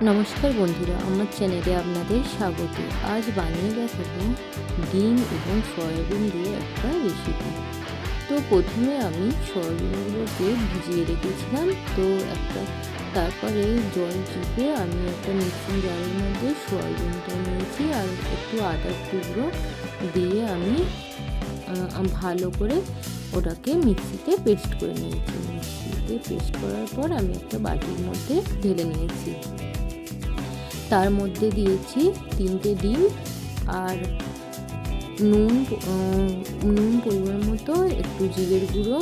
নমস্কার বন্ধুরা, আমার চ্যানেলে আপনাদের স্বাগত। আজ বানিয়ে দেখাবো ডিম এবং সয়াবিন দিয়ে একটা রেসিপি। তো প্রথমে আমি সয়াবিনগুলোকে ভিজিয়ে রেখেছিলাম। তারপরে জল চিপে আমি একটা মিক্সিং জারের মধ্যে সয়াবিনটা নিয়েছি আর একটু আদার টুকরো দিয়ে আমি ভালো করে ওটাকে মিক্সিতে পেস্ট করে নিয়েছি। মিক্সিতে পেস্ট করার পর আমি একটা বাটির মধ্যে ঢেলে নিয়েছি। তার মধ্যে দিয়েছি 3টে ডিম আর নুন পরিমাণ মতো, একটু জিরের গুঁড়ো,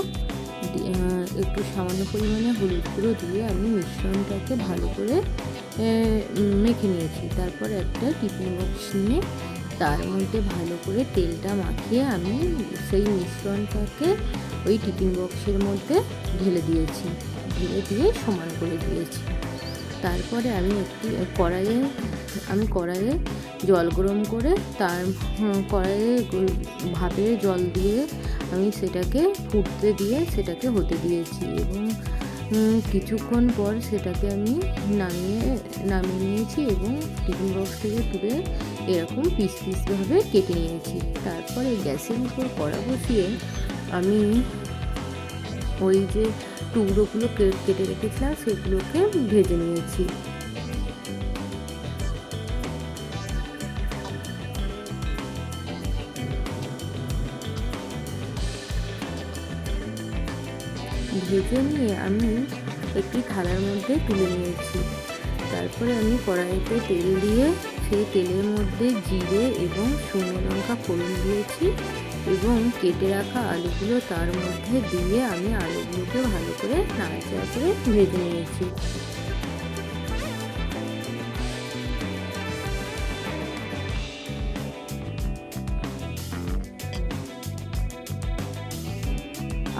একটু সামান্য পরিমাণে হলুদ গুঁড়ো দিয়ে আমি মিশ্রণটাকে ভালো করে মেখে নিয়েছি। তারপর একটা টিফিন বক্স নিয়ে তার মধ্যে ভালো করে তেলটা মাখিয়ে আমি সেই মিশ্রণটাকে ওই টিফিন বক্সের মধ্যে ঢেলে দিয়ে সমান করে দিয়েছি। তারপরে আমি কড়াইয়ে জল গরম করে কড়াইয়ে ভাপে জল দিয়ে আমি সেটাকে ফুটতে দিয়ে সেটাকে হতে দিয়েছি এবং কিছুক্ষণ পর সেটাকে আমি নামিয়ে নিয়েছি এবং টিফিন বক্স থেকে তুলে এরকম পিসভাবে কেটে নিয়েছি। তারপরে গ্যাসের উপর কড়া বসিয়ে আমি ওই যে টুকরোগুলো কেটে রেখেছিলাম সেগুলোকে ভেজে নিয়েছি। ভেজে নিয়ে আমি একটি থালার মধ্যে তুলে নিয়েছি। তারপরে আমি কড়াইতে তেল দিয়ে সেই তেলের মধ্যে জিরে এবং শুকনো লঙ্কা ফোড়ন দিয়েছি এবং কেটে রাখা আলুগুলো তার মধ্যে দিয়ে আমি আলুগুলোকে ভালো করে নাড়াচাড়া করে ভেজে নিয়েছি।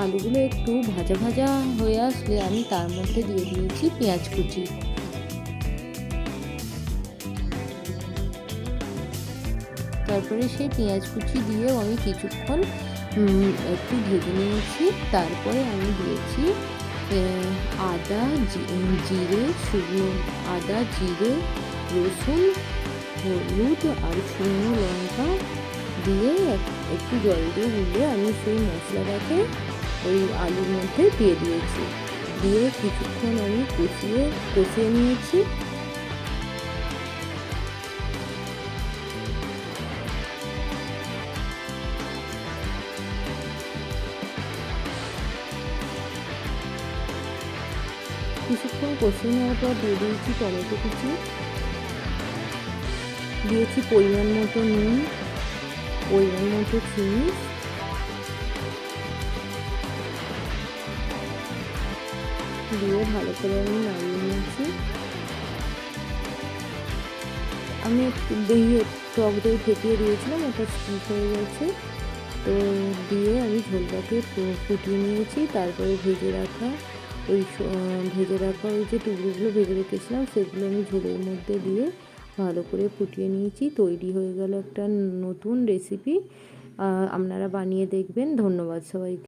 আলুগুলো একটু ভাজা ভাজা হয়ে আসলে আমি তার মধ্যে দিয়ে দিয়েছি পেঁয়াজ কুচি। তারপরে সেই পেঁয়াজ কুচি দিয়েও আমি কিছুক্ষণ একটু ভেজে নিয়েছি। তারপরে আমি দিয়েছি জিরে, রসুন, হলুদ আর শুকনো লঙ্কা দিয়ে একটু জল দিয়ে গুলিয়ে আমি সেই মশলাটাকে ওই আলুর মধ্যে দিয়ে কিছুক্ষণ আমি কষিয়ে নিয়েছি। কিছুক্ষণ কষিয়ে নেওয়ার পর দিয়ে দিয়েছি টমেটো কুচি, দিয়েছি পরিমাণ মতো নুন, পরিমাণ মতো চিনি, দিয়ে ভালো করে আমি নামিয়ে নিয়েছি। আমি টক দই ফেটিয়ে দিয়েছিলাম, ওটা স্কিপ হয়ে গেছে। তো দিয়ে আমি ঝোলটাকে ফুটিয়ে নিয়েছি। তারপরে ভেজে রাখা ওই যে টুকরোগুলো ভেজে রেখেছিলাম সেগুলো আমি ঝোলের মধ্যে দিয়ে ভালো করে ফুটিয়ে নিয়েছি। তৈরি হয়ে গেল একটা নতুন রেসিপি। আপনারা বানিয়ে দেখবেন। ধন্যবাদ সবাইকে।